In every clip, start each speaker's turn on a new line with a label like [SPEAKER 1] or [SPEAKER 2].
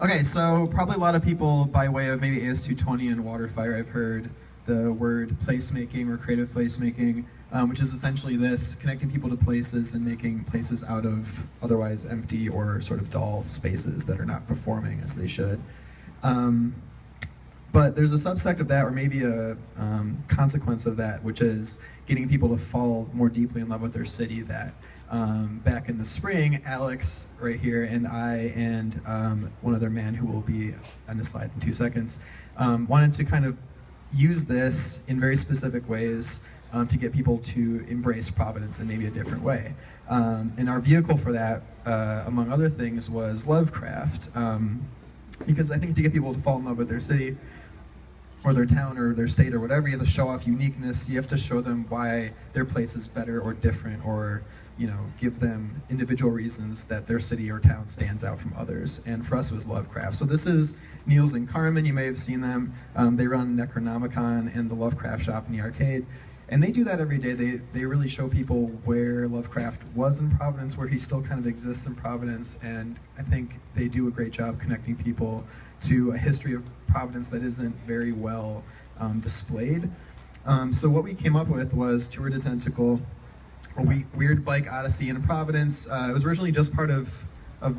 [SPEAKER 1] Okay, so probably a lot of people, by way of maybe AS220 and Waterfire, have heard the word placemaking or creative placemaking, which is essentially this, connecting people to places and making places out of otherwise empty or sort of dull spaces that are not performing as they should. But there's a subsect of that, or maybe a consequence of that, which is getting people to fall more deeply in love with their city. That back in the spring, Alex right here and I and one other man who will be on the slide in 2 seconds wanted to kind of use this in very specific ways to get people to embrace Providence in maybe a different way. And our vehicle for that, among other things, was Lovecraft. Because I think to get people to fall in love with their city, or their town, or their state, or whatever, you have to show off uniqueness. You have to show them why their place is better or different, or give them individual reasons that their city or town stands out from others. And for us, it was Lovecraft. So this is Niels and Carmen. You may have seen them. They run Necronomicon and the Lovecraft shop in the arcade. And they do that every day. They really show people where Lovecraft was in Providence, where he still kind of exists in Providence, and I think they do a great job connecting people to a history of Providence that isn't very well displayed. So what we came up with was Tour de Tentacle, a weird bike odyssey in Providence. It was originally just part of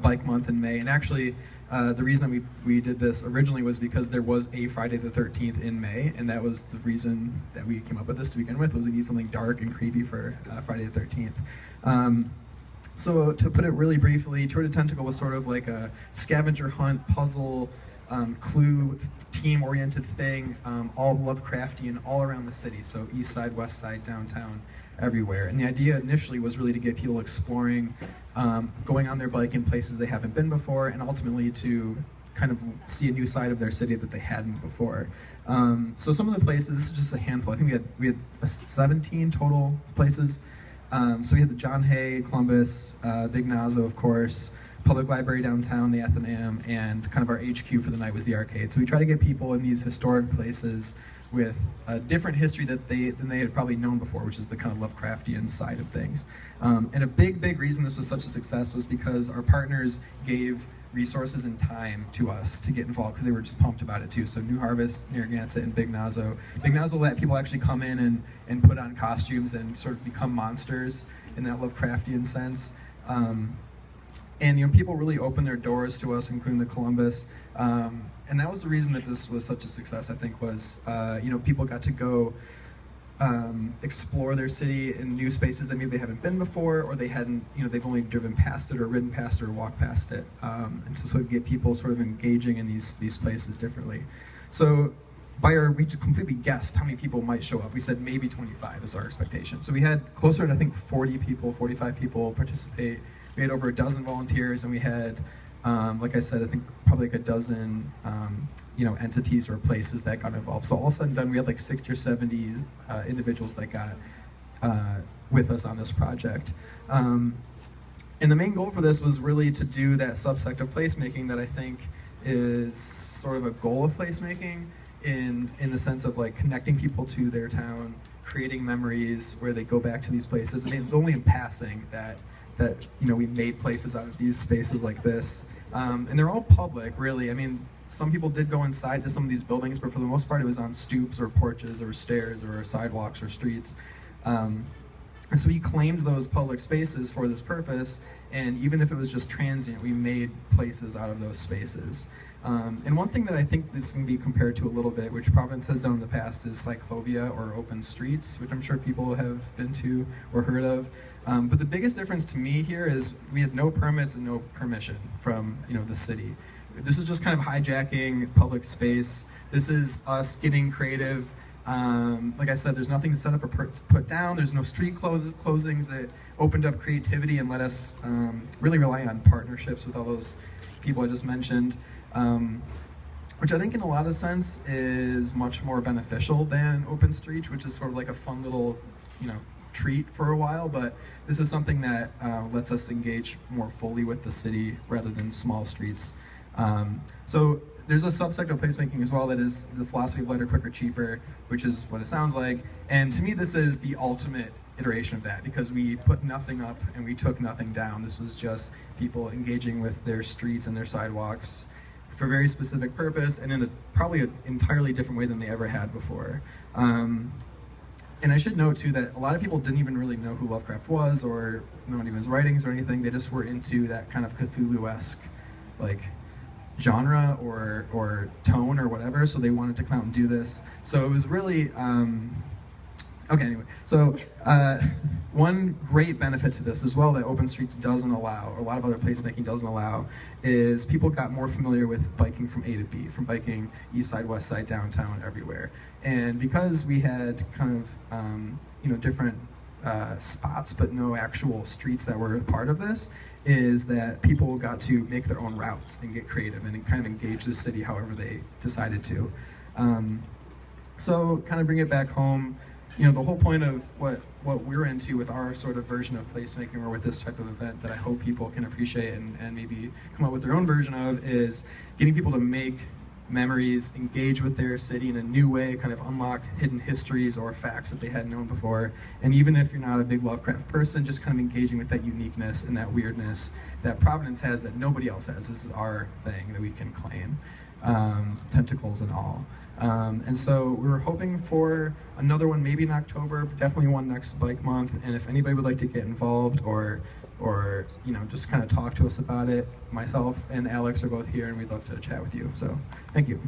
[SPEAKER 1] Bike Month in May, and actually the reason that we did this originally was because there was a Friday the 13th in May, and that was the reason that we came up with this to begin with, was we need something dark and creepy for Friday the 13th. So to put it really briefly, Tour de Tentacle was sort of like a scavenger hunt, puzzle, clue, team-oriented thing, all Lovecraftian, all around the city, so east side, west side, downtown, everywhere. And the idea initially was really to get people exploring, going on their bike in places they haven't been before, and ultimately to kind of see a new side of their city that they hadn't before. So some of the places, this is just a handful. I think we had 17 total places. So we had the John Hay, Columbus, Big Nazo, of course, Public Library downtown, the Athenaeum, and kind of our HQ for the night was the arcade. So we try to get people in these historic places with a different history than they had probably known before, which is the kind of Lovecraftian side of things. And a big reason this was such a success was because our partners gave resources and time to us to get involved, because they were just pumped about it too. So New Harvest, Narragansett, and Big Nazo. Big Nazo let people actually come in and put on costumes and sort of become monsters in that Lovecraftian sense. And people really opened their doors to us, including the Columbus. And that was the reason that this was such a success, I think, was people got to go explore their city in new spaces that maybe they haven't been before, or they hadn't, they've only driven past it or ridden past it or walked past it. And so sort of get people sort of engaging in these places differently. So we completely guessed how many people might show up. We said maybe 25 is our expectation. So we had closer to, I think, 40 people, 45 people participate. We had over a dozen volunteers, and we had, like I said, I think probably like a dozen, entities or places that got involved. So all said and done, we had like 60 or 70 individuals that got with us on this project. And the main goal for this was really to do that subsect of placemaking that I think is sort of a goal of placemaking in the sense of like connecting people to their town, creating memories where they go back to these places. I mean, it's only in passing that we made places out of these spaces like this. And they're all public, really. I mean, some people did go inside to some of these buildings, but for the most part it was on stoops or porches or stairs or sidewalks or streets. And so we claimed those public spaces for this purpose, and even if it was just transient, we made places out of those spaces. And one thing that I think this can be compared to a little bit, which Providence has done in the past, is cyclovia or open streets, which I'm sure people have been to or heard of. But the biggest difference to me here is we had no permits and no permission from the city. This is just kind of hijacking public space. This is us getting creative. Like I said, there's nothing to set up or put down. There's no street closings. It opened up creativity and let us really rely on partnerships with all those people I just mentioned. Which I think in a lot of sense is much more beneficial than open streets, which is sort of like a fun little, treat for a while, but this is something that lets us engage more fully with the city rather than small streets. So there's a subsect of placemaking as well that is the philosophy of lighter, quicker, cheaper, which is what it sounds like. And to me, this is the ultimate iteration of that, because we put nothing up and we took nothing down. This was just people engaging with their streets and their sidewalks for a very specific purpose and in probably an entirely different way than they ever had before. And I should note too that a lot of people didn't even really know who Lovecraft was or know any of his writings or anything. They just were into that kind of Cthulhu-esque like genre or tone or whatever, so they wanted to come out and do this. So it was really okay, anyway, so one great benefit to this as well that OpenStreets doesn't allow, or a lot of other placemaking doesn't allow, is people got more familiar with biking from A to B, from biking east side, west side, downtown, everywhere. And because we had kind of different spots but no actual streets that were a part of this, is that people got to make their own routes and get creative and kind of engage the city however they decided to. So kind of bring it back home, the whole point of what we're into with our sort of version of placemaking or with this type of event that I hope people can appreciate and maybe come up with their own version of is getting people to make memories, engage with their city in a new way, kind of unlock hidden histories or facts that they hadn't known before. And even if you're not a big Lovecraft person, just kind of engaging with that uniqueness and that weirdness that Providence has that nobody else has. This is our thing that we can claim, tentacles and all. And so we were hoping for another one maybe in October, but definitely one next bike month. And if anybody would like to get involved or just kind of talk to us about it, myself and Alex are both here and we'd love to chat with you. So thank you.